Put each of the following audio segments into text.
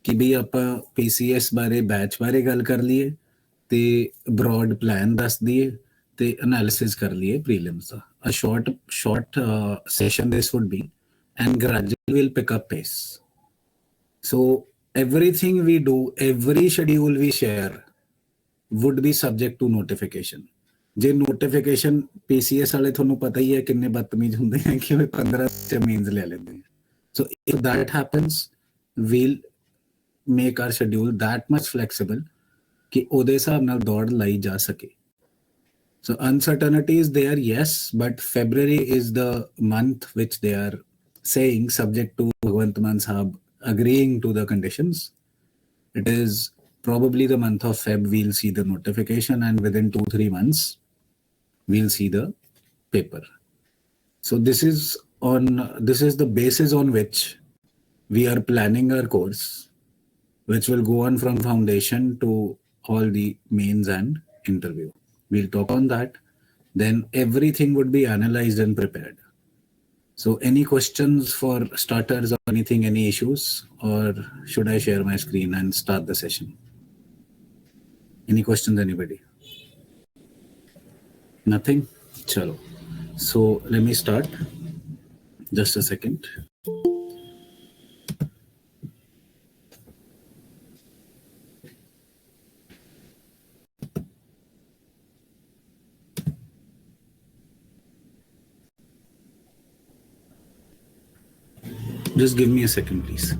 कि भी ਆਪਾਂ PCS ਬਾਰੇ ਬੈਚ ਬਾਰੇ ਗੱਲ ਕਰ ਲਈਏ ਤੇ ਬ੍ਰੌਡ ਪਲਾਨ ਦੱਸ ਦਈਏ ਤੇ ਐਨਾਲਿਸਿਸ ਕਰ ਲਈਏ prelims the. A short session this would be, and gradually we'll pick up pace. So everything we do, every schedule we share would be subject to notification. ਜੇ ਨੋਟੀਫਿਕੇਸ਼ਨ PCS ਵਾਲੇ ਤੁਹਾਨੂੰ ਪਤਾ ਹੀ ਹੈ ਕਿੰਨੇ ਬਦਤਮੀਜ਼ ਹੁੰਦੇ ਹੈ ਕਿ ਉਹ 15 ਮੀਨਸ ਲੈ ਲੈਂਦੇ ਹੈ। So if that happens, we'll make our schedule that much flexible ਕਿ ਉਹਦੇ ਹਿਸਾਬ ਨਾਲ ਦੌੜ ਲਾਈ ਜਾ ਸਕੇ। So uncertainty is there, yes, but February is the month which they are saying subject to Bhagwant Mann Sahab agreeing to the conditions. It is probably the month of Feb we'll see the notification, and within 2-3 months we'll see the paper. So this is the basis on which we are planning our course, which will go on from foundation to all the mains and interview. We'll talk on that. Then everything would be analyzed and prepared. So any questions for starters or anything, any issues, or should I share my screen and start the session? Any questions, anybody? Nothing? Chalo. So let me start. Just a second. Just give me a second, please.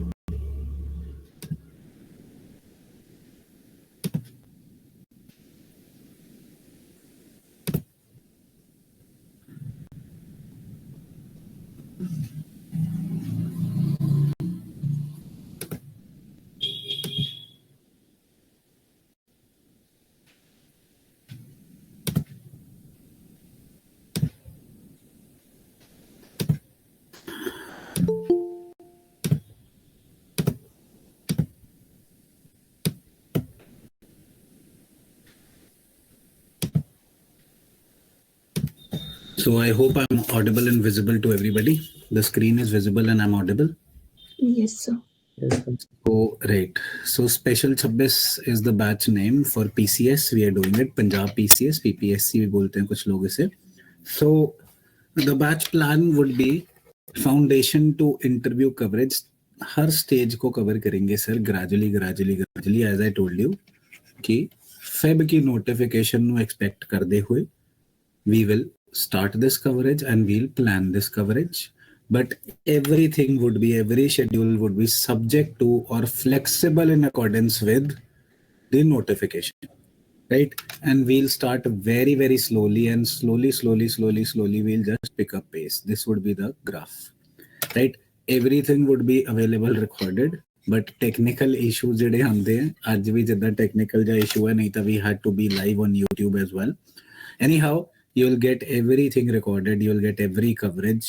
So I hope I'm audible and visible to everybody. The screen is visible and I'm audible. Yes, sir. So right. So Special 26 is the batch name for PCS. We are doing it Punjab PCS, PPSC भी बोलते हैं कुछ लोग इसे. So the batch plan would be foundation to interview coverage. Her stage को cover करेंगे sir, gradually as I told you कि Feb की notification ਨੂੰ expect करते हुए we will start this coverage and we'll plan this coverage, but every schedule would be subject to or flexible in accordance with the notification, right? And we'll start very slowly, and slowly we'll just pick up pace. This would be the graph, right? Everything would be available recorded, but technical issues ਜਿਹੜੇ ਹੁੰਦੇ हैं ਅੱਜ ਵੀ ਜਿੱਦਾਂ technical ਜਿਹਾ issue ਹੈ, ਨਹੀਂ ਤਾਂ we had to be live on YouTube as well. Anyhow, you'll get everything recorded, you'll get every coverage,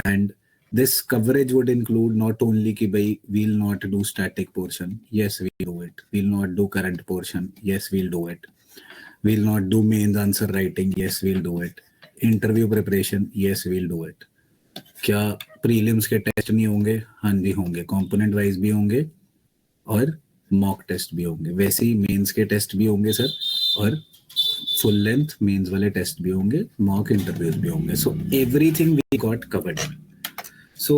and this coverage would include not only ki bhai we'll not do static portion, yes we'll do it, we'll not do current portion, yes we'll do it, we'll not do mains answer writing, yes we'll do it, interview preparation, yes we'll do it. क्या prelims के test नहीं होंगे? हाँ जी होंगे, component wise भी होंगे और mock test भी होंगे, वैसे ही mains के टेस्ट भी होंगे सर, और full length mains वाले टेस्ट भी होंगे, mock interviews भी होंगे. So everything we got covered. So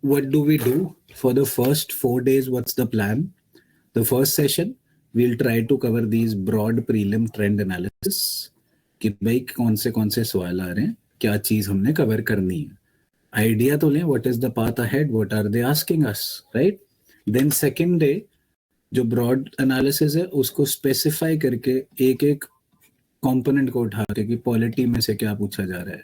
what do we do for the first 4 days? What's the plan? The first session we'll try to cover these broad prelim trend analysis कि भाई कौन से सवाल आ रहे हैं, क्या चीज हमने कवर करनी है, आइडिया तो लें what is the path ahead, what are they asking us, right? Then second day जो ब्रॉड एनालिसिस है उसको स्पेसिफाई करके एक कंपोनेंट को उठा के कि पॉलिटी में से क्या पूछा जा रहा है,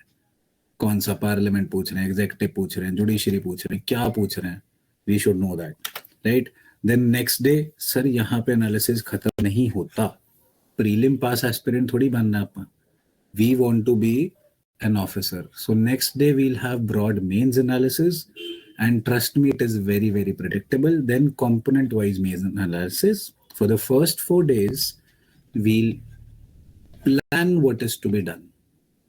कौन सा पार्लियामेंट पूछ रहे हैं, एग्जीक्यूटिव पूछ रहे हैं, जुडिशरी पूछ रहे हैं, क्या पूछ रहे हैं, we should know that, right? Then next day sir यहाँ पे एनालिसिस खत्म नहीं होता, प्रीलिम पास एस्पिरेंट थोड़ी बनना अपन, we want to be an officer. So next day we'll have broad mains analysis, and trust me, it is very predictable. Then component wise mains analysis. For the first 4 days we'll plan what is to be done,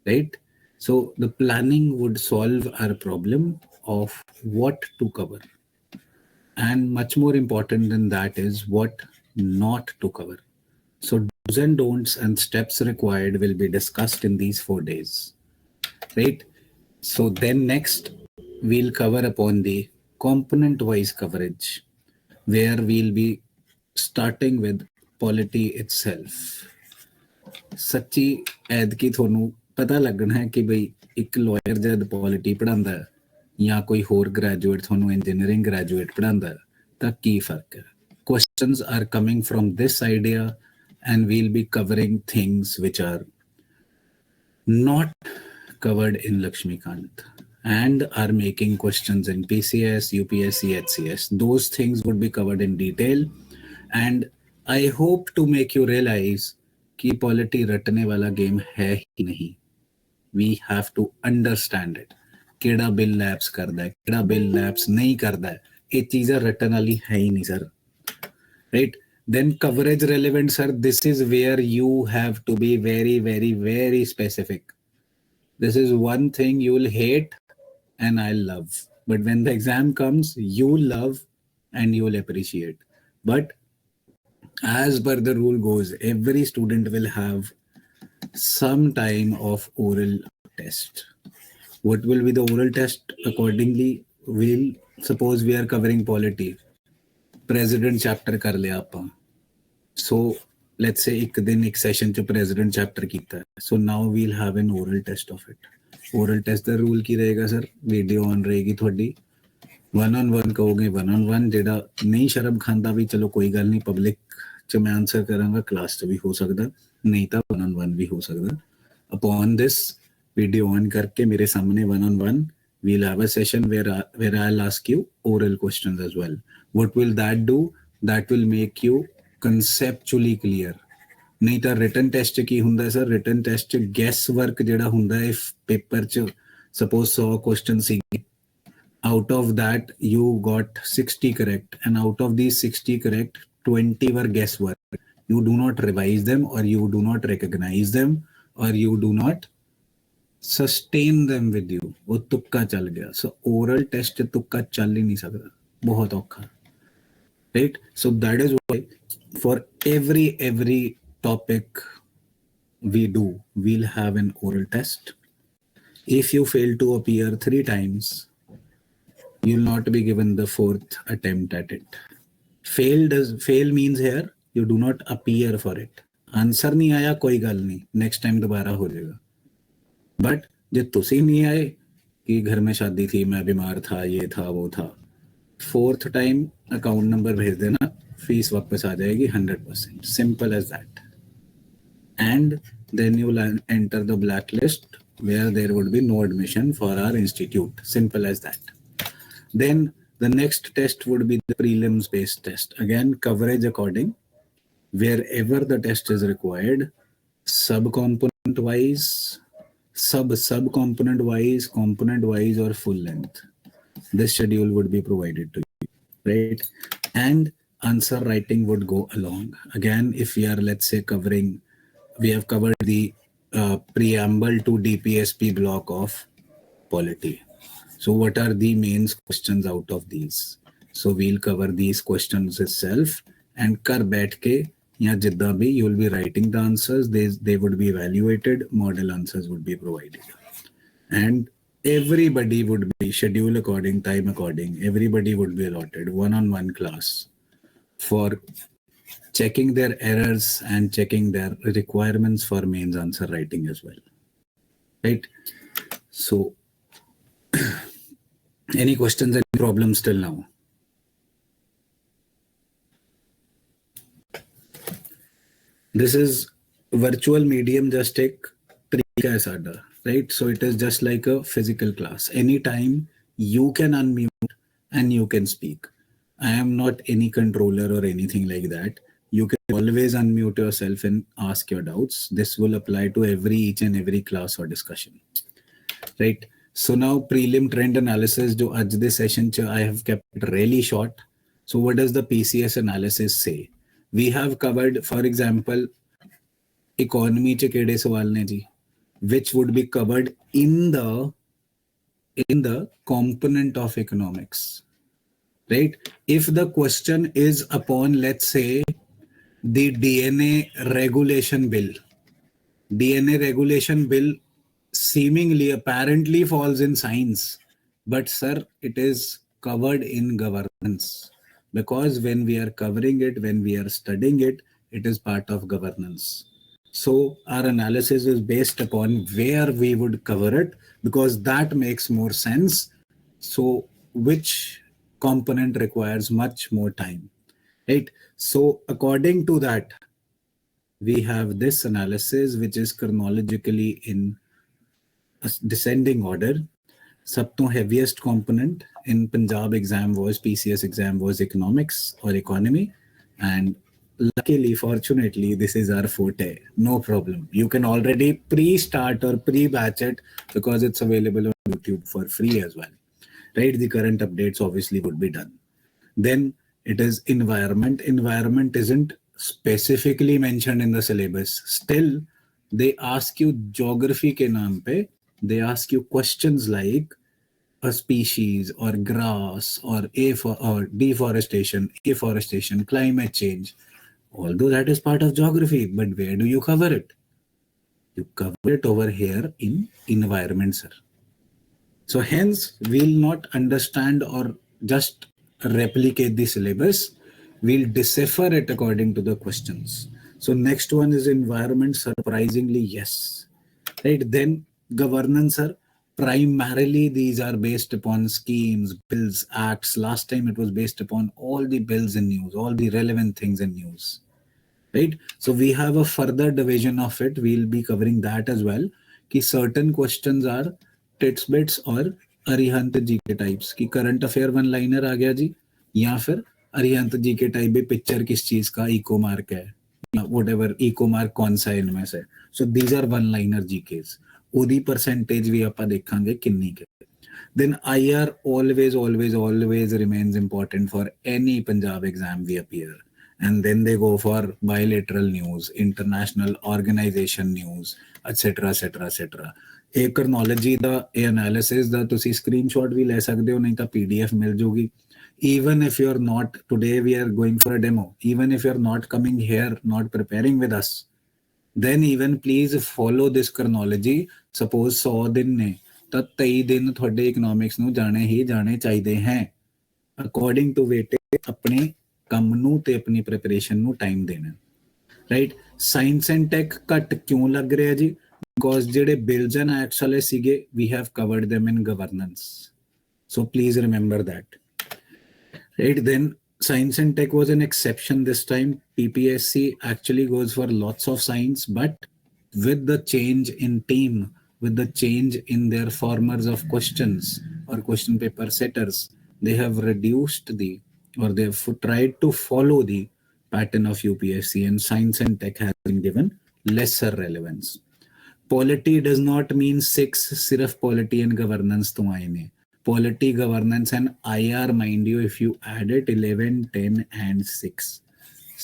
right? So the planning would solve our problem of what to cover. And much more important than that is what not to cover. So do's and don'ts and steps required will be discussed in these 4 days, right? So then next we'll cover upon the component wise coverage, where we'll be starting with polity itself. ਸੱਚੀ ਐਤਕੀ ਤੁਹਾਨੂੰ ਪਤਾ ਲੱਗਣਾ ਹੈ ਕਿ ਬਈ ਇੱਕ lawyer ਜਦ ਪੋਲਿਟੀ ਪੜ੍ਹਾਉਂਦਾ ਹੈ ਜਾਂ ਕੋਈ ਹੋਰ ਗ੍ਰੈਜੂਏਟ ਤੁਹਾਨੂੰ ਇੰਜੀਨੀਅਰਿੰਗ ਗ੍ਰੈਜੂਏਟ ਪੜ੍ਹਾਉਂਦਾ ਹੈ ਤਾਂ ਕੀ ਫਰਕ ਹੈ. Questions are coming from this idea, and we'll be covering things which are not covered in Lakshmikant and are making questions in PCS, UPSC, HCS. Those things would be covered in detail, and I hope to make you realize कि polity रटने वाला game है ही नहीं. We have to understand it. ਕਿਹੜਾ bill lapse ਕਰਦਾ ਹੈ, ਕਿਹੜਾ bill lapse ਨਹੀਂ ਕਰਦਾ ਹੈ, ਇਹ ਚੀਜ਼ਾਂ ਰਟਣ ਵਾਲੀ ਹੈ ਹੀ ਨਹੀਂ sir. Right? Then coverage relevant, sir. This is where you have to be very, very, very specific. This is one thing you will hate and I'll love. But when the exam comes, you love and you will appreciate. But as per the rule goes, every student will have some time of oral test. What will be the oral test? Accordingly, we'll suppose we are covering polity. President chapter कर लिया आपा. So let's say एक दिन एक session च president chapter कीता है. So now we'll have an oral test of it. Oral test का rule की रहेगा सर, वीडियो ऑन रहेगी थोड़ी, 1-on-1 कहोगे 1-on-1, जेड़ा नहीं शर्म खांदा भी चलो कोई गल नहीं, पब्लिक च मैं आंसर करांगा, क्लास च भी हो सकदा, नहीं तो 1-on-1 भी हो सकदा. Upon this वीडियो ऑन करके मेरे सामने 1-on-1 we'll have a session where I'll ask you oral questions as well. What will that do? That will make you conceptually clear. नहीं तो written test की हुंदा है sir, written test guess work जेड़ा हुंदा है, if paper च suppose 100 questions C, out of that you got 60 correct, and out of these 60 correct 20 were guess work. You do not revise them, or you do not recognize them, or you do not sustain them with you. वो तुक्का चल गया. So oral test तुक्का चल ही नहीं सकता, बहुत औखा. Right? So that is why for every topic we do, we'll have an oral test. If you fail to appear 3 times, you'll not be given the 4th attempt at it. Fail means here you do not appear for it. Answer नहीं आया कोई गल नहीं, next time दोबारा हो जाएगा. But जो तुसी नहीं आए कि घर में शादी थी, मैं बीमार था, ये था वो था, 4th टाइम अकाउंट नंबर भेज देना, फीस वापस आ जाएगी 100%. Simple as that. And then you will enter the black list where there would be no admission for our institute. Simple as that. Then the next test would be the prelims based test. Again, coverage according, wherever the test is required, sub-component wise, sub-component wise, component wise, or full length. This schedule would be provided to you, right? And answer writing would go along. Again, if we are, let's say, we have covered the preamble to DPSP block of polity. So what are the main questions out of these? So we'll cover these questions itself, and kar baith ke या जिद्दा भी you will be writing the answers. They would be evaluated, model answers would be provided, and everybody would be scheduled according, time according. Everybody would be allotted 1-on-1 class for checking their errors and checking their requirements for mains answer writing as well, right? So any questions, any problems till now? This is virtual medium, just take pre-sada, right? So it is just like a physical class. Anytime you can unmute and you can speak. I am not any controller or anything like that. You can always unmute yourself and ask your doubts. This will apply to each and every class or discussion, right? So now prelim trend analysis, jo aaj this session I have kept it really short. So what does the PCS analysis say? We have covered, for example, economy च केड़े सवाल ने जी, which would be covered in the component of economics. right? If the question is upon, let's say, the DNA regulation bill seemingly apparently falls in science, but sir, it is covered in governance, because when we are covering it, when we are studying it, it is part of governance. So our analysis is based upon where we would cover it, because that makes more sense. So which component requires much more time, right? So according to that, we have this analysis which is chronologically in a descending order. सब तो heaviest component in Punjab exam was PCS exam was economics or economy, and luckily, fortunately, this is our forte. No problem. You can already pre-start or pre-batch it because it's available on YouTube for free as well. Right? The current updates obviously would be done. Then it is environment. Environment isn't specifically mentioned in the syllabus. Still, they ask you geography ke naam pe, they ask you questions like a species or grass or deforestation, afforestation, climate change. Although that is part of geography, but where do you cover it? You cover it over here in environment, sir. So hence, we'll not understand or just replicate the syllabus. We'll decipher it according to the questions. So next one is environment. Surprisingly, yes. Right. Then governance, sir. Primarily, these are based upon schemes, bills, acts. Last time it was based upon all the bills in news, all the relevant things in news. Right. So we have a further division of it. We'll be covering that as well. Ki certain questions are tits और अरिहंत जी के types की current affair one liner आ गया जी, या फिर अरिहंत जी के type भी picture किस चीज का इको मार्क है, वट एवर इको मार्क कौन सा है इनमें से. So these are one liner GKs. ਉਹਦੀ परसेंटेज भी ਆਪਾਂ ਦੇਖਾਂਗੇ ਕਿੰਨੀ ਕੇ. Then IR always remains important for any Punjab exam we appear. And then they go for bilateral news, international organization news, etc. etc. etc. ਇਹ chronology ਦਾ ਇਹ analysis ਦਾ ਤੁਸੀਂ screenshot ਵੀ ਲੈ ਸਕਦੇ ਹੋ, ਨਹੀਂ ਤਾਂ PDF ਮਿਲ ਜੂਗੀ. Even if you're not, today we are going for a demo, even if you're not coming here, not preparing with us, then even please follow this chronology. Suppose 100 दिन ਨੇ, ਤਾਂ 23 ਦਿਨ ਤੁਹਾਡੇ ਇਕਨੋਮਿਕਸ ਨੂੰ ਜਾਣੇ ਹੀ ਜਾਣੇ ਚਾਹੀਦੇ ਹੈ. ਅਕੋਰਡਿੰਗ ਟੂ ਵੇਟੇਜ ਆਪਣੇ ਕੰਮ ਨੂੰ ਤੇ ਆਪਣੀ ਪ੍ਰੈਪਰੇਸ਼ਨ ਨੂੰ ਟਾਈਮ ਦੇਣਾ. ਰਾਈਟ. ਸਾਇੰਸ ਐਂਡ ਟੈਕ ਘੱਟ ਕਿਉਂ ਲੱਗ ਰਿਹਾ ਜੀ? ਬਿਕੋਜ਼ ਜਿਹੜੇ ਬਿਲਸ ਐਂਡ ਐਕਟਸ ਵਾਲੇ ਸੀਗੇ, we have covered them in governance. So please remember that. Right. Then science and tech was an exception this time. PPSC actually goes for lots of science, but with the change in team, with the change in their formers of questions or question paper setters, they have reduced or they've tried to follow the pattern of UPSC, and science and tech has been given lesser relevance. Polity does not mean 6, sirf polity and governance to aaye ne. Polity, governance and IR, mind you, if you add it 11, 10 and 6.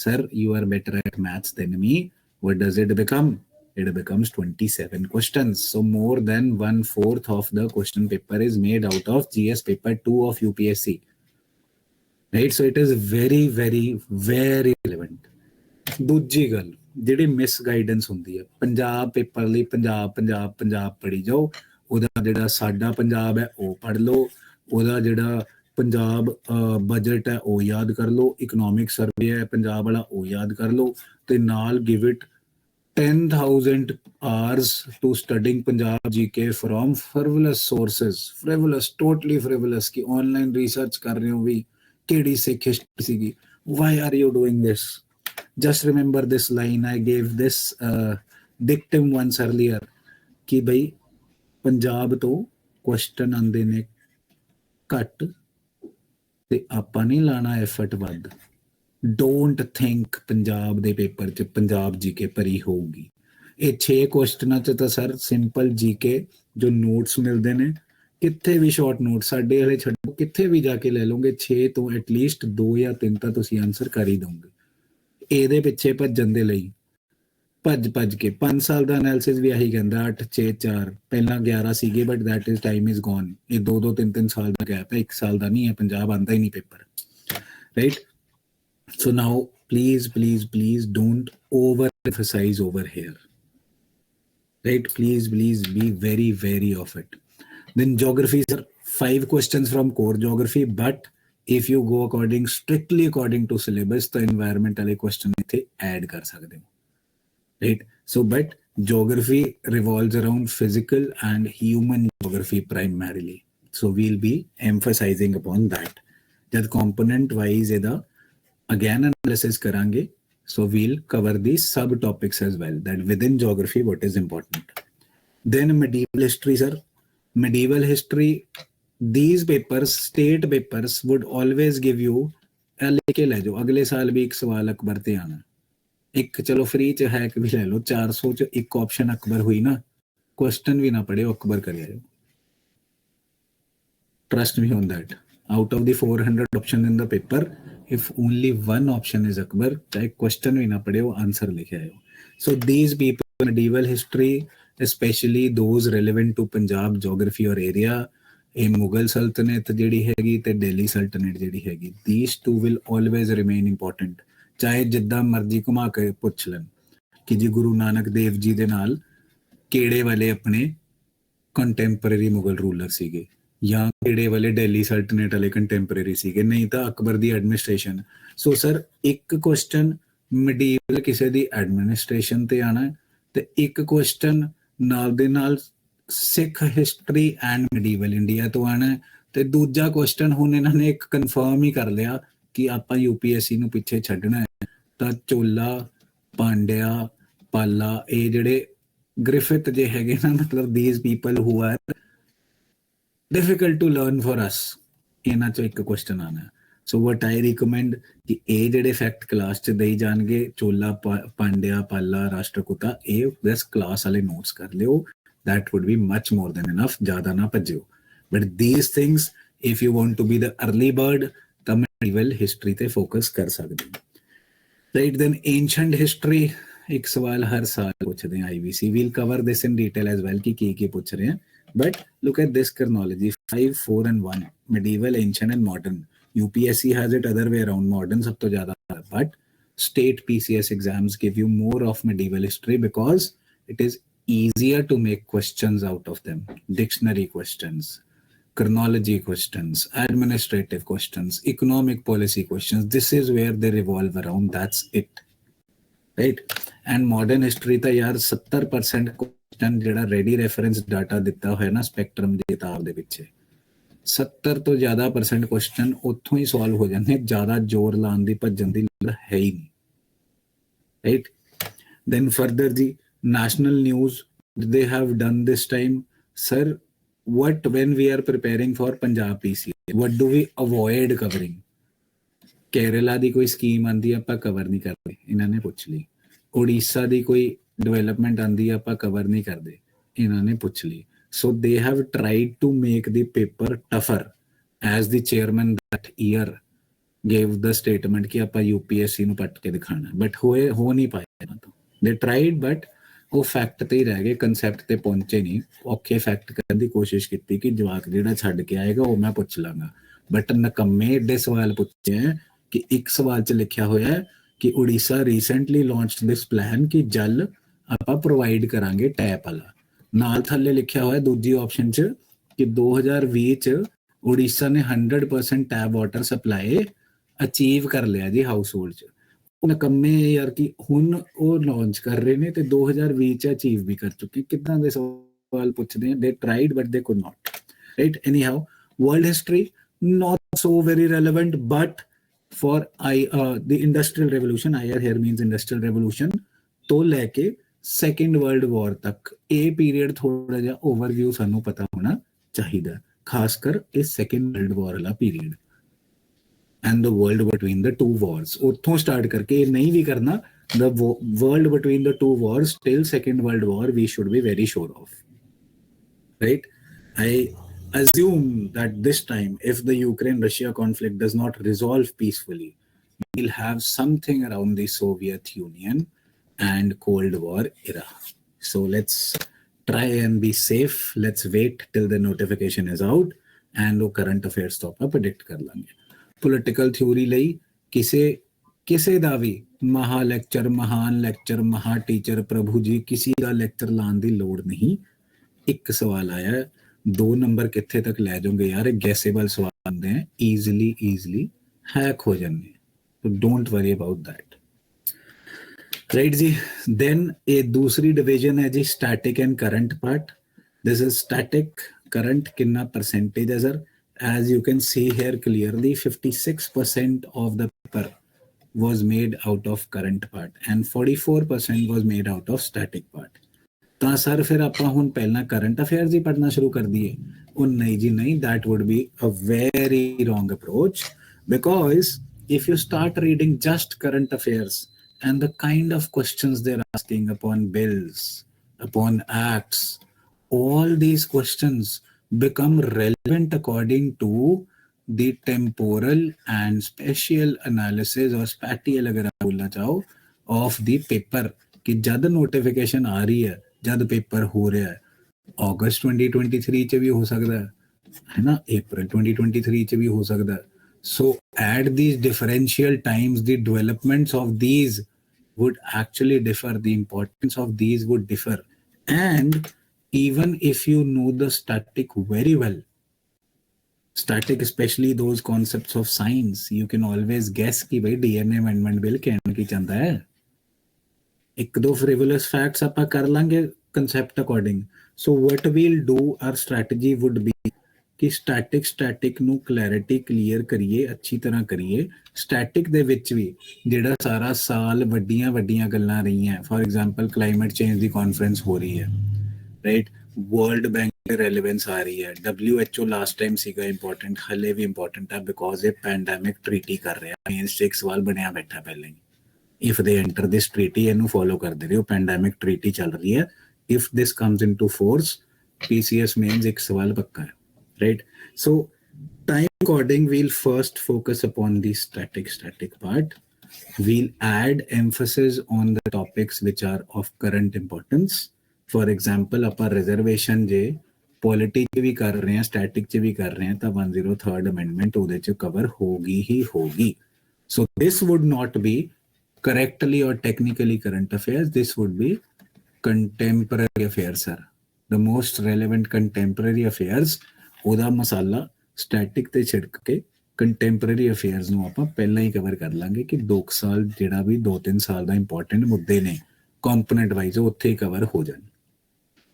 Sir, you are better at maths than me. What does it become? It becomes 27 questions. So more than 1/4 of the question paper is made out of GS paper 2 of UPSC. Right? So it is very, very, very relevant. ਦੂਜੀ ਗੱਲ ਜਿਹੜੀ misguidance ਹੁੰਦੀ ਹੈ, Punjab paper ਲਈ ਪੰਜਾਬ ਪੜ੍ਹੀ ਜਾਓ, ਉਹਦਾ ਜਿਹੜਾ ਸਾਡਾ ਪੰਜਾਬ ਹੈ ਉਹ ਪੜ੍ਹ ਲਓ, ਉਹਦਾ ਜਿਹੜਾ ਪੰਜਾਬ ਬਜਟ ਹੈ ਉਹ ਯਾਦ ਕਰ ਲਓ, ਇਕਨੋਮਿਕ ਸਰਵੇ ਹੈ ਪੰਜਾਬ ਵਾਲਾ ਉਹ ਯਾਦ ਕਰ ਲਓ, ਤੇ ਨਾਲ give it 10,000 hours to studying Punjab GK from frivolous sources. Frivolous, totally frivolous, कि online research कर रहे हो भी, केड़ी सिख हिस्ट्री सीगी. Why are you doing this? Just remember this line. I gave this dictum once earlier कि भाई पंजाब तो क्वेश्चन आंदे ने घट ते आपां नहीं लाना एफर्ट वध. Don't think Punjab they paper च पंजाब जीके भरी होगी. ਇਹ 6 ਕੁਐਸਚਨਾਂ ਚ ਤਾਂ ਸਰ ਸਿੰਪਲ ਜੀਕੇ ਜੋ ਨੋਟਸ ਮਿਲਦੇ ਨੇ, ਕਿੱਥੇ ਵੀ ਸ਼ਾਰਟ ਨੋਟ ਸਾਡੇ ਵਾਲੇ ਛੱਡੋ, ਕਿੱਥੇ ਵੀ ਜਾ ਕੇ ਲੈ ਲਓਗੇ, 6 ਤੋਂ ਐਟਲੀਸਟ 2 ਜਾਂ 3 ਤਾਂ ਤੁਸੀਂ ਆਨਸਰ ਕਰ ਹੀ ਦੋਗੇ. ਇਹਦੇ ਪਿੱਛੇ ਭੱਜਣ ਦੇ ਲਈ ਭੱਜ ਕੇ 5 ਸਾਲ ਦਾ ਐਨਾਲਿਸਿਸ ਵੀ ਆਹੀ ਕਹਿੰਦਾ 8 6 4 ਪਹਿਲਾਂ 11 ਸੀਗੇ but that is time is gone ਇਹ 2 3 ਸਾਲ ਦਾ ਗੈਪ ਹੈ 1 ਸਾਲ ਦਾ ਨਹੀਂ ਹੈ ਪੰਜਾਬ ਆਂਦਾ ਹੀ ਨਹੀਂ paper right so now please don't over emphasize over here right please be very of it then geography sir 5 questions from core geography but if you go strictly according to syllabus the environment wale question ਇੱਥੇ add ਕਰ ਸਕਦੇ ਹੋ right so but geography revolves around physical and human geography primarily so we'll be emphasizing upon that jad component wise eda again analysis karange so we'll cover these subtopics as well that within geography what is important then medieval history sir medieval history these papers state papers would always give you leke le jo agle saal bhi ek sawal akbar te aana ਇੱਕ ਚਲੋ free ਚ hack ਵੀ ਲੈ ਲਓ 400 ਚ ਇੱਕ option Akbar ਹੋਈ ਨਾ question ਵੀ ਨਾ ਪੜਿਓ ਅਕਬਰ ਕਰਿਆ ਜਾਓ trust me on that out of the 400 option in the paper if only one option is akbar ਚਾਹੇ question ਵੀ ਨਾ ਪੜਿਓ ਆਨਸਰ ਲਿਖਿਆ ਜਾਓ so these people medieval history especially those relevant to Punjab geography or area ਇਹ ਮੁਗਲ ਸਲਤਨਤ ਜਿਹੜੀ ਹੈਗੀ ਤੇ ਦਿੱਲੀ ਸਲਤਨਤ ਜਿਹੜੀ ਹੈਗੀ these two will always remain important ਚਾਹੇ ਜਿੱਦਾਂ ਮਰਜ਼ੀ ਘੁਮਾ ਕੇ ਪੁੱਛ ਲੈਣ ਕਿ ਜੀ ਗੁਰੂ ਨਾਨਕ ਦੇਵ ਜੀ ਦੇ ਨਾਲ ਕਿਹੜੇ ਵਾਲੇ ਆਪਣੇ ਕੰਟੈਂਪਰੇਰੀ ਮੁਗਲ ਰੂਲਰ ਸੀਗੇ ਜਾਂ ਕਿਹੜੇ ਵਾਲੇ ਦਿੱਲੀ ਸਲਟਨੇਟ ਵਾਲੇ ਕੰਟੈਂਪਰੇਰੀ ਸੀਗੇ ਨਹੀਂ ਤਾਂ ਅਕਬਰ ਦੀ ਐਡਮਿਨਿਸਟ੍ਰੇਸ਼ਨ ਸੋ ਸਰ ਇੱਕ ਕੁਐਸਚਨ ਮੀਡੀਵਲ ਕਿਸੇ ਦੀ ਐਡਮਿਨਿਸਟ੍ਰੇਸ਼ਨ ਤੇ ਆਣਾ ਤੇ ਇੱਕ ਕੁਐਸਚਨ ਨਾਲ ਦੇ ਨਾਲ ਸਿੱਖ ਹਿਸਟਰੀ ਐਂਡ ਮੀਡੀਵਲ ਇੰਡੀਆ ਤੋਂ ਆਣਾ ਤੇ ਦੂਜਾ ਕੁਐਸਚਨ ਹੁਣ ਇਹਨਾਂ ਨੇ ਇੱਕ ਕਨਫਰਮ ਹੀ ਕਰ ਲਿਆ ਕਿ ਆਪਾਂ UPSC ਨੂੰ ਪਿੱਛੇ ਛੱਡਣਾ ਹੈ ਤਾਂ ਚੋਲਾ ਪਾਂਡਿਆ ਪਾਲਾ ਇਹ ਜਿਹੜੇ ਗ੍ਰਿਫਿਥ ਜੇ ਹੈਗੇ ਨਾ ਮਤਲਬ these people who are difficult to learn for us ਇਹਨਾਂ ਚੋਂ ਇੱਕ ਕੁਐਸਚਨ ਆਣਾ ਸੋ what I recommend ਕਿ ਇਹ ਜਿਹੜੇ ਫੈਕਟ ਕਲਾਸ ਚ ਦੇਈ ਜਾਣਗੇ ਚੋਲਾ ਪਾਂਡਿਆ ਪਾਲਾ ਰਾਸ਼ਟਰਕੂਟਾ ਇਹ ਬਸ ਕਲਾਸ ਵਾਲੇ ਨੋਟਸ ਕਰ ਲਿਓ that would be much more than enough ਜ਼ਿਆਦਾ ਨਾ ਭੱਜਿਓ but these things if you want to be the early bird ਤਾਂ medieval history ਤੇ focus ਕਰ ਸਕਦੇ right then ancient history ਇੱਕ ਸਵਾਲ ਹਰ ਸਾਲ ਪੁੱਛਦੇ ਆ IBC we'll cover this in detail as well ਕਿ ਕੀ ਪੁੱਛ ਰਹੇ ਆ but look at this chronology 5 4 and 1 medieval ancient and modern UPSC has it other way around modern ਸਭ ਤੋਂ ਜ਼ਿਆਦਾ but state PCS exams give you more of medieval history because it is easier to make questions out of them dictionary questions chronology questions, administrative questions, economic policy questions. This is where they revolve around. That's it. Right? And modern history ਤਾਂ ਯਾਰ 70% question ਜਿਹੜਾ ready reference data ਦਿੱਤਾ ਹੋਇਆ ਨਾ spectrum ਦੀ ਕਿਤਾਬ ਦੇ ਪਿੱਛੇ 70 ਤੋਂ ਜ਼ਿਆਦਾ % question ਉੱਥੋਂ ਹੀ solve ਹੋ ਜਾਂਦੇ ਜ਼ਿਆਦਾ ਜ਼ੋਰ ਲਾਉਣ ਦੀ ਭੱਜਣ ਦੀ ਲੋੜ ਹੈ ਹੀ ਨਹੀਂ right then further the national news they have done this time sir what when we are preparing for Punjab PCS what do we avoid covering Kerala ਦੀ ਕੋਈ ਸਕੀਮ ਆਂਦੀ ਆਪਾਂ ਕਵਰ ਨਹੀਂ ਕਰਦੇ ਇਹਨਾਂ ਨੇ ਪੁੱਛ ਲਈ Odisha ਦੀ ਕੋਈ ਡਿਵੈਲਪਮੈਂਟ ਆਂਦੀ ਆਪਾਂ ਕਵਰ ਨਹੀਂ ਕਰਦੇ ਇਹਨਾਂ ਨੇ ਪੁੱਛ ਲਈ so they have tried to make the paper tougher as the chairman that year gave the statement ਕਿ ਆਪਾਂ UPSC ਨੂੰ ਪੱਟ ਕੇ ਦਿਖਾਣਾ but ਹੋ ਨਹੀਂ ਪਾਇਆ ਇਹਨਾਂ ਤੋਂ they tried but ਉਹ ਫੈਕਟ ਤੇ ਹੀ ਰਹਿ ਗਏ ਕਨਸੈਪਟ ਤੇ ਪਹੁੰਚੇ ਨਹੀਂ ਔਖੇ ਫੈਕਟ ਕਰਨ ਦੀ ਕੋਸ਼ਿਸ਼ ਕੀਤੀ ਕਿ ਜਵਾਕ ਜਿਹੜਾ ਛੱਡ ਕੇ ਆਏਗਾ ਉਹ ਮੈਂ ਪੁੱਛ ਲਾਂਗਾ ਬਟ ਨਕੰਮੇ ਏਡੇ ਸਵਾਲ ਪੁੱਛੇ ਹੈ ਕਿ ਇੱਕ ਸਵਾਲ 'ਚ ਲਿਖਿਆ ਹੋਇਆ ਕਿ ਉੜੀਸਾ ਰੀਸੈਂਟਲੀ ਲਾਂਚਡ ਦਿਸ ਪਲਾਨ ਕਿ ਜਲ ਆਪਾਂ ਪ੍ਰੋਵਾਈਡ ਕਰਾਂਗੇ ਟੈਪ ਵਾਲਾ ਨਾਲ ਥੱਲੇ ਲਿਖਿਆ ਹੋਇਆ ਦੂਜੀ ਆਪਸ਼ਨ 'ਚ ਕਿ 2020 'ਚ ਉੜੀਸਾ ਨੇ 100% ਟੈਪ ਵਾਟਰ ਸਪਲਾਈ ਅਚੀਵ ਕਰ ਲਿਆ ਜੀ ਹਾਊਸ ਹੋਲਡ 'ਚ ਨਕੰਮੇ ਯਾਰ ਕਿ ਹੁਣ ਉਹ ਲਾਂਚ ਕਰ ਰਹੇ ਨੇ ਤੇ 2020 ਚ ਅਚੀਵ ਵੀ ਕਰ ਚੁੱਕੇ ਕਿੱਦਾਂ ਦੇ ਸਵਾਲ ਪੁੱਛਦੇ ਆ they tried but they could not write anyhow world history not so very relevant but for the industrial revolution IR here means industrial revolution ਤੋਂ ਲੈ ਕੇ ਸੈਕੰਡ ਵਰਲਡ ਵਾਰ ਤੱਕ ਇਹ ਪੀਰੀਅਡ ਥੋੜਾ ਜਿਹਾ ਓਵਰਵਿਊ ਸਾਨੂੰ ਪਤਾ ਹੋਣਾ ਚਾਹੀਦਾ ਖਾਸ ਕਰ ਇਹ ਸੈਕੰਡ ਵਰਲਡ ਵਾਰ ਵਾਲਾ period and the world between the two wars ਉੱਥੋਂ ਸਟਾਰਟ ਕਰਕੇ ਇਹ ਨਹੀਂ ਵੀ ਕਰਨਾ the world between the two wars till second world war we should be very sure of right I assume that this time if the Ukraine Russia conflict does not resolve peacefully we'll have something around the Soviet Union and Cold War era. So let's try and be safe. Let's wait till the notification is out and वो current affairs तो ਆਪਾਂ predict कर लांगे. Political theory ਲਈ ਕਿਸੇ ਦਾ ਵੀ ਮਹਾ lecture, ਮਹਾਨ lecture, ਮਹਾ teacher, ਪ੍ਰਭੂ ਜੀ ਕਿਸੇ ਦਾ ਲੈਕਚਰ ਲਾਉਣ ਦੀ ਲੋੜ ਨਹੀਂ. ਇੱਕ ਸਵਾਲ ਆਇਆ, 2 ਨੰਬਰ ਕਿੱਥੇ ਤੱਕ ਲੈ ਜਾਓਗੇ ਯਾਰ? ਗੈਸੇਬਲ ਸਵਾਲ ਆਉਂਦੇ हैं, ਈਜ਼ਲੀ हैक हो जाएंगे. तो don't worry about that. Right जी. देन ए दूसरी डिवीजन है जी static and current part. This is static. Current कितना परसेंटेज है sir? As you can see here clearly, 56% of the paper was made out of current part and 44% was made out of static part. ਤਾਂ sir ਫਿਰ ਆਪਾਂ ਹੁਣ ਪਹਿਲਾਂ current affairs ਹੀ ਪੜ੍ਹਨਾ ਸ਼ੁਰੂ ਕਰ ਦਈਏ? ਉਹ ਨਹੀਂ ਜੀ ਨਹੀਂ, that would be a very wrong approach, because if you start reading just current affairs and the kind of questions they're asking upon bills, upon acts, all these questions become relevant according to the temporal and spatial analysis or spatial अगर आप बोलना चाहो of the paper कि जब notification आ रही है, जब paper हो रहा है, अगस्त 2023 च भी हो सकता है ना, अप्रैल 2023 च भी हो सकता है. So at these differential times the developments of these would actually differ, the importance of these would differ. And even if you know the static very well, static especially those concepts of science, you can always guess कि भाई DNA amendment bill कहना की चाहता है. एक दो frivolous facts ਆਪਾਂ कर लांगे concept according. So what we'll do, our strategy would be कि static ਨੂੰ clarity clear ਕਰੀਏ, ਅੱਛੀ ਤਰ੍ਹਾਂ ਕਰੀਏ. static ਦੇ ਵਿੱਚ ਵੀ ਜਿਹੜਾ ਸਾਰਾ ਸਾਲ ਵੱਡੀਆਂ ਗੱਲਾਂ ਰਹੀਆਂ, for example climate change the conference ਹੋ ਰਹੀ ਹੈ, राइट. वर्ल्ड बैंक की रेलेवेंस आ रही है. WHO लास्ट टाइम सीगा इंपॉर्टेंट, हले भी इंपॉर्टेंट है बिकॉज ये पैंडेमिक ट्रीटी कर रहे हैं. अगेंस्ट एक सवाल बनया बैठा पहले ही. If they enter this treaty, इनू फॉलो कर दे रहे हो, पैंडेमिक ट्रीटी चल रही है. If this comes into force, PCS mains एक सवाल पक्का है, right. So time according we'll first focus upon the static part. We'll add emphasis on the topics which are of current importance. For example ਆਪਾਂ reservation ਜੇ polity 'ਚ ਵੀ ਕਰ ਰਹੇ ਹਾਂ, ਸਟੈਟਿਕ 'ਚ ਵੀ ਕਰ ਰਹੇ ਹਾਂ, ਤਾਂ 103rd ਅਮੈਂਡਮੈਂਟ ਉਹਦੇ 'ਚ ਕਵਰ ਹੋਗੀ ਹੀ ਹੋਗੀ. So this would not be correctly or technically current affairs. This would be contemporary affairs, sir. The most relevant contemporary affairs, ਉਹਦਾ ਮਸਾਲਾ ਸਟੈਟਿਕ ਤੇ ਛਿੜਕ ਕੇ ਕੰਟੈਂਪਰੇਰੀ ਅਫੇਅਰਸ ਨੂੰ ਆਪਾਂ ਪਹਿਲਾਂ ਹੀ ਕਵਰ ਕਰ ਲਾਂਗੇ ਕਿ 2 ਸਾਲ ਜਿਹੜਾ ਵੀ 2-3 ਸਾਲ ਦਾ ਇੰਪੋਰਟੈਂਟ ਮੁੱਦੇ ਨੇ ਕੰਪੋਨੈਂਟ ਵਾਈਜ਼ ਉੱਥੇ ਹੀ ਕਵਰ ਹੋ ਜਾਣ.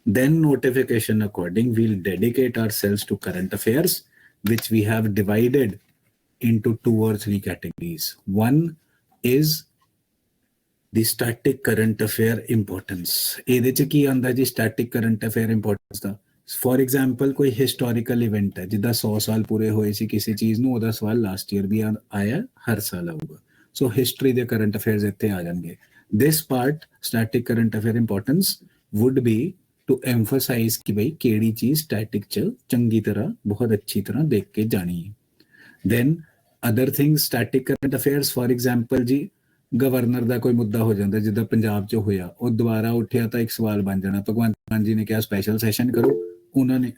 Then notification according, we'll dedicate ourselves to current affairs, which we have divided into 2 or 3 categories. One is the static current affair importance. ਇਹਦੇ 'ਚ ਕੀ ਆਉਂਦਾ ਜੀ static current affair importance the? For example कोई historical event है, जिदा 100 साल पूरे होए सी किसी चीज़ ਨੂੰ, ਉਹਦਾ ਸਵਾਲ ਲਾਸਟ ਈਅਰ ਵੀ ਆਇਆ, ਹਰ ਸਾਲ ਆਊਗਾ. ਸੋ ਹਿਸਟਰੀ ਦੇ ਕਰੰਟ ਅਫੇਅਰਸ ਇੱਥੇ ਆ ਜਾਣਗੇ. This part static current affair importance would be to emphasise ਕਿ ਬਈ ਕਿਹੜੀ ਚੀਜ਼ ਸਟੈਟਿਕ 'ਚ ਚੰਗੀ ਤਰ੍ਹਾਂ, ਬਹੁਤ ਅੱਛੀ ਤਰ੍ਹਾਂ ਦੇਖ ਕੇ ਜਾਣੀ ਹੈ. Then other things static current affairs, for example ਜੀ ਗਵਰਨਰ ਦਾ ਕੋਈ ਮੁੱਦਾ ਹੋ ਜਾਂਦਾ, ਜਿੱਦਾਂ ਪੰਜਾਬ 'ਚ ਹੋਇਆ, ਉਹ ਦੁਬਾਰਾ ਉੱਠਿਆ ਤਾਂ ਇੱਕ ਸਵਾਲ ਬਣ ਜਾਣਾ. ਭਗਵੰਤ ਮਾਨ ਜੀ ਨੇ ਕਿਹਾ ਸਪੈਸ਼ਲ ਸੈਸ਼ਨ ਕਰੋ, ਉਹਨਾਂ ਨੇ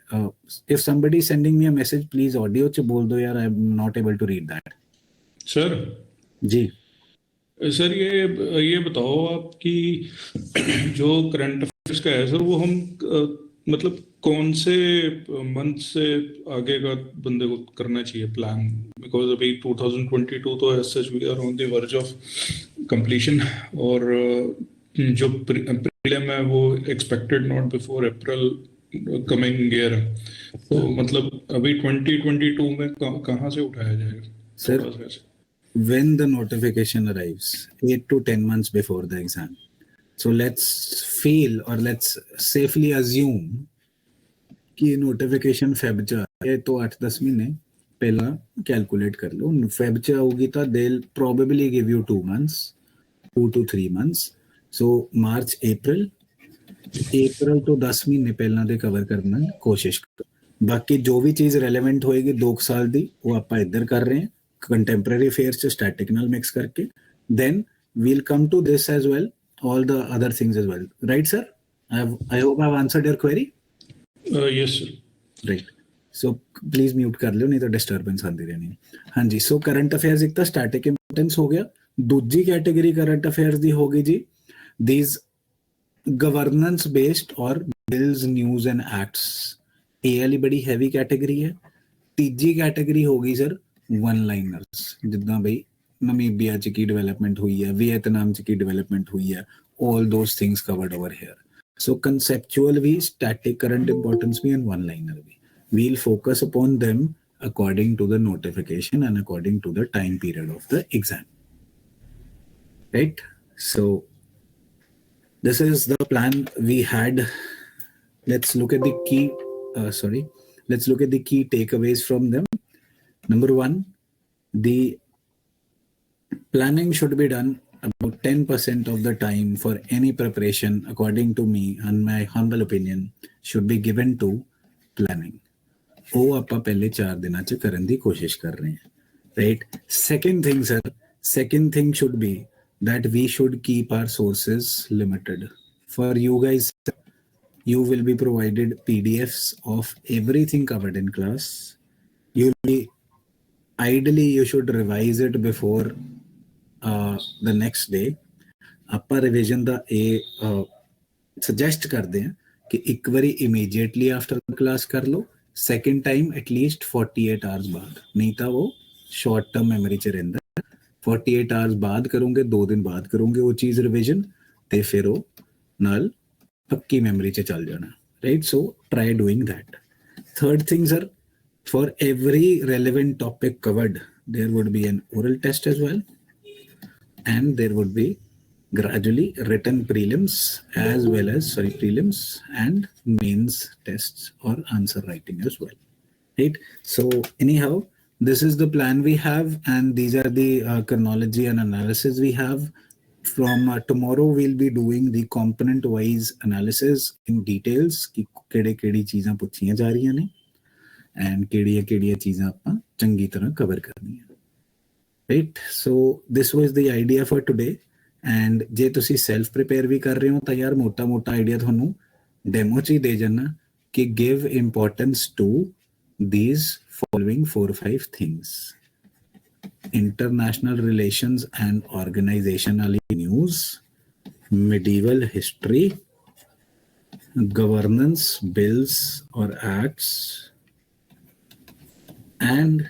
if somebody is sending me a message, please audio च बोल दो यार, I am not able to read that. Sir ji sir ये बताओ आप कि जो करंट अफेयर्स का है सर, वो हम मतलब कौन से मंथ से आगे का बंदे को करना चाहिए प्लान? बिकॉज अभी 2022 तो as such we are on the verge of completion, और जो प्रीलिम है वो expected not before April coming year है. तो मतलब अभी 2022 में कहाँ से उठाया जाएगा sir? When the notification arrives 8 to 10 months before the exam, so let's feel or let's safely assume कि notification Feb च है, तो 8-10 महीने पहला कैलकुलेट कर लो. Feb च आऊगी तो they'll probably give you 2 months, 2 to 3 months. So March April ਤੋਂ 10 ਮਹੀਨੇ ਪਹਿਲਾਂ ਦੇ ਕਵਰ ਕਰਨ ਦੀ ਕੋਸ਼ਿਸ਼ ਕਰੋ. ਬਾਕੀ ਜੋ ਵੀ ਚੀਜ਼ ਰੈਲੇਵੈਂਟ ਹੋਏਗੀ 2 ਸਾਲ ਦੀ, ਉਹ ਆਪਾਂ ਇੱਧਰ ਕਰ ਰਹੇ ਹਾਂ ਕੰਟੈਂਪਰੇਰੀ ਅਫੇਅਰਸ ਚ ਸਟੈਟਿਕ ਨਾਲ ਮਿਕਸ ਕਰਕੇ. Then we'll come to this as well all the other things as well, right sir? I hope I've answered your query. Yes sir. Right. So please mute कर लो, नहीं तो disturbance आती रहनी। हाँ जी, so current affairs एक तो static importance हो गया। दूसरी category current affairs दी होगी जी these governance based or bills, news and acts। ये वाली बड़ी heavy category है। तीसरी category होगी सर one liners, जितना भाई नमीबिया च की development हुई है, वियतनाम च की development हुई है, all those things covered over here। So conceptual भी, static current importance भी and one liner भी। We'll focus upon them according to the notification and according to the time period of the exam. Right? So this is the plan we had. Let's look at the key, let's look at the key takeaways from them. Number one, the planning should be done about 10% of the time for any preparation, according to me and my humble opinion, should be given to planning. वो ਆਪਾਂ पहले 4 दिनों च करने की कोशिश कर रहे हैं, right? Second thing sir, second thing should be that we should keep our sources limited. For you guys, you will be provided PDFs of everything covered in class. Ideally you should revise it before the next day। ਆਪਾਂ revision ਦਾ ਇਹ suggest ਕਰਦੇ ਹਾਂ ਕਿ ਇੱਕ ਵਾਰੀ immediately after the class ਕਰ ਲਓ, second time at least 48 hours ਬਾਅਦ, ਨਹੀਂ ਤਾਂ ਉਹ short term memory ਚ ਰਹਿੰਦਾ। 48 hours ਬਾਅਦ ਕਰੋਗੇ, 2 ਦਿਨ ਬਾਅਦ ਕਰੋਗੇ ਉਹ ਚੀਜ਼ ਰਿਵਿਜ਼ਨ, ਤੇ ਫਿਰ ਉਹ ਨਾਲ ਪੱਕੀ ਮੈਮਰੀ ਚ ਚੱਲ ਜਾਣਾ, right? So try doing that. Third thing sir, for every relevant topic covered there would be an oral test as well, and there would be gradually written prelims as well as prelims and mains tests or answer writing as well, right? So anyhow, this is the plan we have, and these are the chronology and analysis we have. From tomorrow we'll be doing the component wise analysis in details कि केड़ी चीज़ां पुछियां जा रही ने and केड़ियां चीज़ां आपां चंगी तरह कवर करनी है, right? So this was the idea for today। and जे तुसी self prepare भी कर रहे हो तो यार मोटा आइडिया थानू डेमो च ही दे जाना कि give importance to these following 4-5 things: international relations and organizational news, medieval history, governance bills or acts, and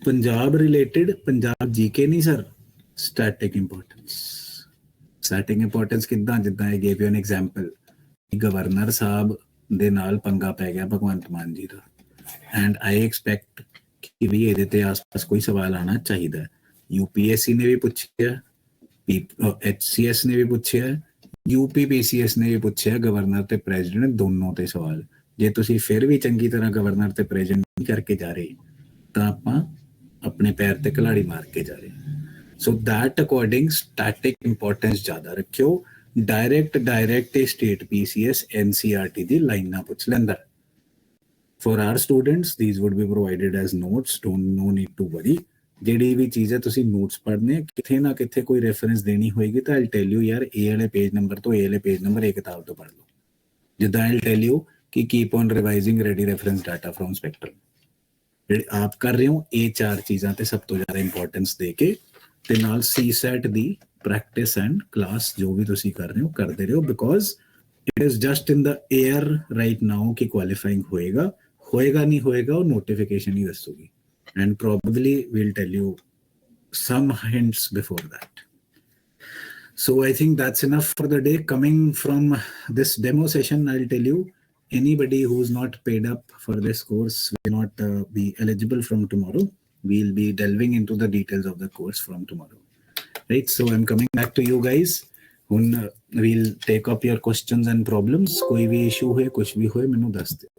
Punjab related, Punjab GK नहीं sir, static importance। static importance किद्दां, जिद्दां I gave you an example, governor साहब दे नाल पंगा पै गया भगवंत मान जी दा, and I expect कि भी ਇਹਦੇ ਤੇ ਆਸ-ਪਾਸ ਕੋਈ ਸਵਾਲ ਆਣਾ ਚਾਹੀਦਾ ਹੈ। UPSC ਨੇ ਵੀ ਪੁੱਛਿਆ, HCS ਨੇ ਵੀ ਪੁੱਛਿਆ, UPPCS ਨੇ ਵੀ ਪੁੱਛਿਆ ਗਵਰਨਰ ਤੇ ਪ੍ਰੈਜ਼ੀਡੈਂਟ ਦੋਨੋਂ ਤੇ ਸਵਾਲ। ਜੇ ਤੁਸੀਂ ਫਿਰ ਵੀ ਚੰਗੀ ਤਰ੍ਹਾਂ ਗਵਰਨਰ ਤੇ ਪ੍ਰੈਜ਼ੀਡੈਂਟ ਨਹੀਂ ਕਰਕੇ ਜਾ ਰਹੇ ਤਾਂ ਆਪਾਂ ਆਪਣੇ ਪੈਰ ਤੇ ਘਲਾੜੀ ਮਾਰ ਕੇ ਜਾ ਰਹੇ। So that according static importance ਜ਼ਿਆਦਾ ਰੱਖਿਓ। ਡਾਇਰੈਕਟ ਸਟੇਟ PCS NCERT ਦੀ ਲਾਈਨਾਂ ਪੁੱਛ ਲੈਂਦਾ। For our students, these would be provided as notes. No need to worry. ਜਿਹੜੀ ਵੀ ਚੀਜ਼ ਹੈ ਤੁਸੀਂ ਨੋਟਸ ਪੜ੍ਹਨੇ, ਕਿਥੇ ਨਾ ਕਿਥੇ ਕੋਈ ਰੈਫਰੈਂਸ ਦੇਣੀ ਹੋਏਗੀ ਤਾਂ I'll tell you ਯਾਰ ਇਹ ਵਾਲੇ ਪੇਜ ਨੰਬਰ ਤੋਂ ਇਹ ਵਾਲੇ ਪੇਜ ਨੰਬਰ ਇਹ ਕਿਤਾਬ ਤੋਂ ਪੜ੍ਹ ਲਓ। ਜਿੱਦਾਂ I'll tell you ਕਿ keep on revising ready reference data from spectrum। ਜਿਹੜੇ ਆਪ ਕਰ ਰਹੇ ਹੋ ਇਹ 4 ਚੀਜ਼ਾਂ ਤੇ ਸਭ ਤੋਂ ਜ਼ਿਆਦਾ ਇੰਪੋਰਟੈਂਸ ਦੇ ਕੇ ਤੇ ਨਾਲ CSAT ਦੀ ਪ੍ਰੈਕਟਿਸ ਐਂਡ ਕਲਾਸ ਜੋ ਵੀ ਤੁਸੀਂ ਕਰ ਰਹੇ ਹੋ ਕਰਦੇ ਰਹੋ, because it is just in the air right now ਕਿ ਕੁਆਲੀਫਾਈਂਗ ਹੋਏਗਾ नहीं होएगा और नोटिफिकेशन ही दसूगी, and probably we'll tell you some hints before that। So I think that's enough for the day। Coming from this demo session, I'll tell you anybody who's not paid up for this course will not be eligible from tomorrow। We'll be delving into the details of the course from tomorrow, right? So I'm coming back to you guys। we'll take up your questions and problems। कोई भी issue है कुछ भी होए मैनू दस दे।